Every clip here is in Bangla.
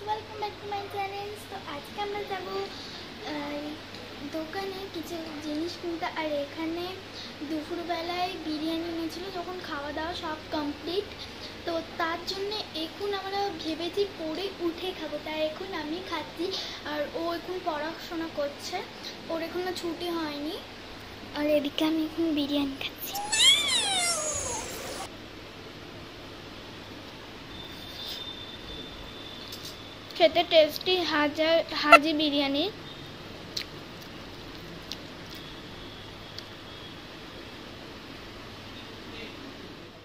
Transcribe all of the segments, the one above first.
Welcome back to my channel. তো আজকে আমরা যাব দোকানে কিছু জিনিস কিনতে। আর এখানে দুপুরবেলায় বিরিয়ানি এনেছিল, যখন খাওয়া দাওয়া সব কমপ্লিট, তো তার জন্যে এখন আমরা ভেবেছি পরে উঠে খাবো। তাই এখন আমি খাচ্ছি আর ও এখন পড়াশোনা করছে, ওর এখনো ছুটি হয়নি। আর এদিকে আমি এখন বিরিয়ানি খাচ্ছি। খেতে টেস্টি হাজি বিরিয়ানি।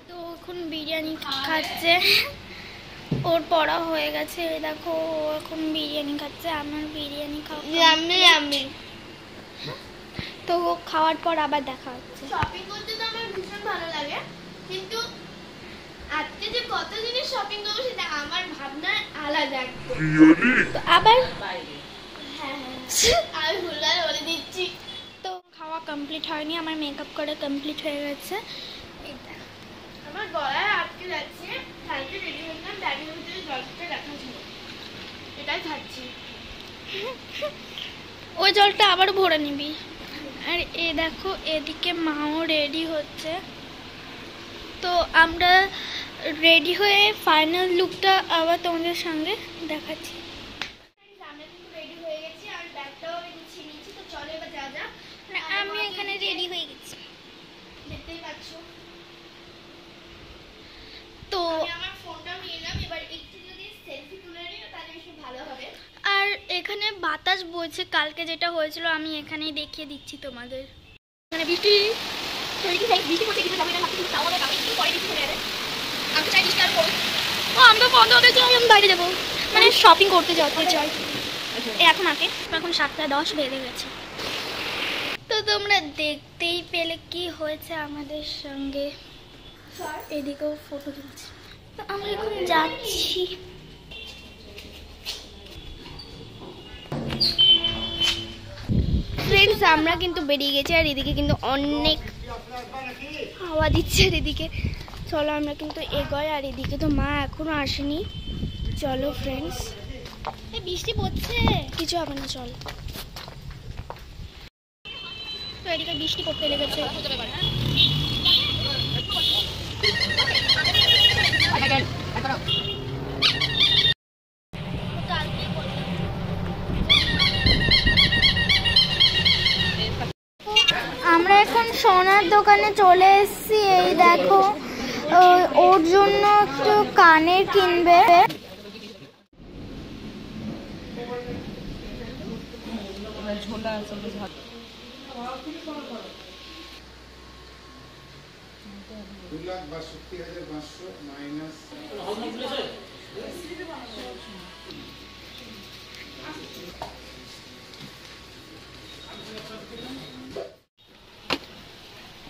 তো এখন বিরিয়ানি খাচ্ছে, ওর পড়া হয়ে গেছে। দেখো ও এখন বিরিয়ানি খাচ্ছে, আমার বিরিয়ানি খাওয়া তো খাওয়ার পর আবার দেখা হচ্ছে। শপিং করতে তো আমার ভীষণ ভালো লাগে, কিন্তু আজকে যে কত জিনিস শপিং করবো সেটা আমার ভাবনা আলাদা। তো আবার হ্যাঁ আমি ভুলভাল বলে দিচ্ছি। তো খাওয়া কমপ্লিট হয়নি, আমার মেকআপ করা কমপ্লিট হয়ে গেছে। আমার গলায় আটকে যাচ্ছে, কালকে রেডি হয়েছিলাম, ব্যাগের ভিতরে জলটা রাখা ছিল, এটাই খাচ্ছি। ওই জলটা আবার ভরে নিবি। আর এ দেখো এদিকে মাও রেডি হচ্ছে। তো আমরা রেডি হয়ে ফাইনাল লুকটা আবার তোমাদের সঙ্গে দেখাচ্ছি। আমরা কিন্তু রেডি হয়ে গেছি, আর ব্যাগটাও গুছিয়ে নিয়েছি। তো চলো এবার যা যা। আমি এখানে রেডি হয়ে গেছি, দেখতেই পাচ্ছ। তো আমি আমার ফোনটাও নিয়ে এলাম, এবার একটু যদি সেলফি তুলে নিই তাহলে বেশি ভালো হবে। আর এখানে বাতাস বইছে, কালকে যেটা হয়েছিল আমি এখানেই দেখিয়ে দিচ্ছি তোমাদের। মানে বৃষ্টি বৃষ্টি করতে কিছু যাবে না, ভাবছি কিন্তু তাও আমাদের আমি একটু পরে কিছু হয়ে যাবে। আমি তো চাই বৃষ্টি আর করুক। ও আমি তো বন্ধ হতে চাই, আমি বাইরে যাবো, মানে শপিং করতে যেতে চাই। এখন 7:10 বেজে গেছে। তো তোমরা দেখতেই পেলে কি হয়েছে আমাদের সঙ্গে। এদিকেও ফটো তুলছি। তো আমরা এখন যাচ্ছি। ফ্রেন্ডস আমরা কিন্তু বেরিয়ে গেছি, আর এদিকে কিন্তু অনেক হাওয়া দিচ্ছে। আর এদিকে চলো আমরা কিন্তু এগোই। আর এদিকে তো মা এখনো আসেনি। চলো ফ্রেন্ডস, বৃষ্টি পড়ছে, কিছু হবে না, চল। তো এদিকে বৃষ্টি পড়তে লেগেছে। আমরা এখন সোনার দোকানে চলে এসেছি। এই দেখো ওর জন্য একটু কানের কিনবে। ঝোলা আছে 2,62,500 মাইনাস।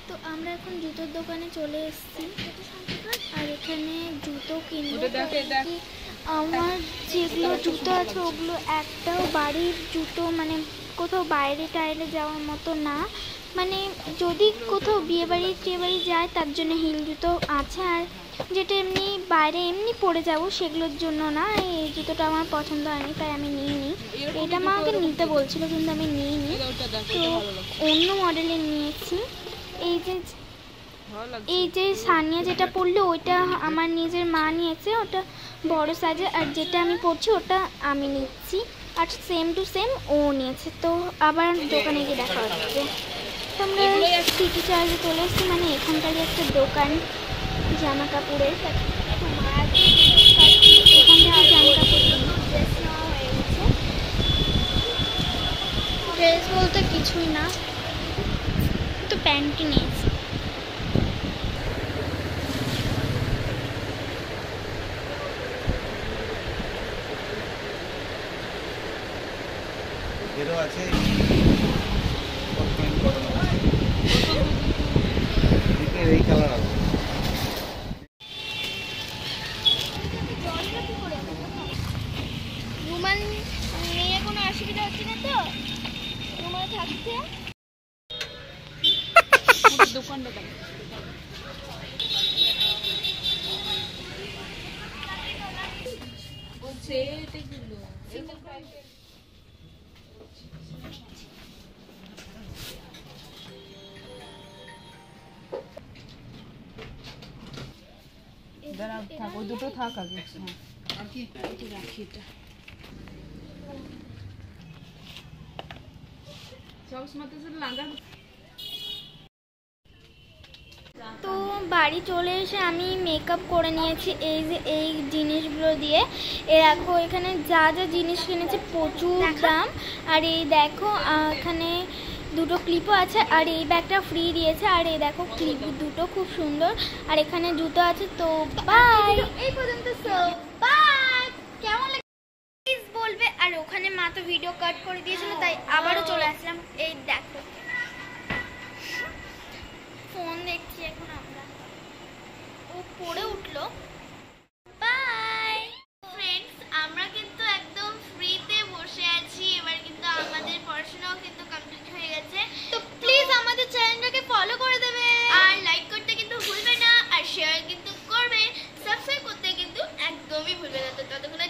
তো আমরা এখন জুতোর দোকানে চলে এসেছি, আর এখানে জুতো কিনবো। আমার যেগুলো জুতো আছে ওগুলো একটাও বাড়ির জুতো, মানে কোথাও বাইরে টাইরে যাওয়ার মতো না। মানে যদি কোথাও বিয়েবাড়ি টিয়েবাড়ি যায় তার জন্য হিল জুতো আছে, আর যেটা এমনি বাইরে এমনি পরে যাব সেগুলোর জন্য না। এই জুতোটা আমার পছন্দ হয়নি, তাই আমি নিইনি। এটা আমাকে নিতে বলছিল কিন্তু আমি নিইনি, তো অন্য মডেলের নিয়েছি। এই যে সানিয়া যেটা পরলো ওইটা আমার নিজের মা নিয়েছে, ওটা বড় সাইজে। আর যেটা আমি পরছি ওটা আমি নিচ্ছি, আর সেম টু সেম ও নিয়েছে। তো আবার দোকানে গিয়ে দেখা হচ্ছে। তো আমরা সিটি চার্জে চলে এসেছি, মানে এখানকারই একটা দোকান জামা কাপড়ের। এখান থেকে জামা কাপড় ড্রেস নেওয়া হয়ে গেছে। ড্রেস বলতে কিছুই না, তো প্যান্টই নিয়েছি। আছে এই কালার আছে। রুমাল নিয়ে কোনো অসুবিধা হচ্ছে না তো? রুমাল থাকছে। দোকানটা বলছি সেট এগুলো দাঁড়া থাক, ওই দুটো থাক আগে। হ্যাঁ আর কি এটা রাখি, এটা সবসময় তো লাঙ্গা। তো বাড়ি চলে এসে আমি মেকআপ করে নিয়েছি এই যে এই জিনিসগুলো দিয়ে। দেখো এখানে যা যা জিনিস কিনেছি প্রচুর দাম। আর এই দেখো এখানে দুটো ক্লিপও আছে, আর এই ব্যাগটা ফ্রি দিয়েছে। আর এই দেখো ক্লিপ দুটো খুব সুন্দর, আর এখানে জুতো আছে। তো বাই, এই পর্যন্ত। সো বাই, কেমন লাগে প্লিজ বলবে। আর ওখানে মা তো ভিডিও কাট করে দিয়েছিল, তাই আবারও চলে আসলাম। এই দেখো ফোন দেখছি এখন আমরা, ও পড়ে উঠলো। বাই ফ্রেন্ডস, আমরা কিন্তু একদম ফ্রিতে বসে আছি। এবার কিন্তু আমাদের পড়াশোনাও কিন্তু কমপ্লিট হয়ে গেছে। তো প্লিজ আমাদের চ্যানেলটাকে ফলো করে দেবে, আর লাইক করতে কিন্তু ভুলবে না, আর শেয়ার কিন্তু করবে, সাবস্ক্রাইব করতে কিন্তু একদমই ভুলবে না। তো ততক্ষণে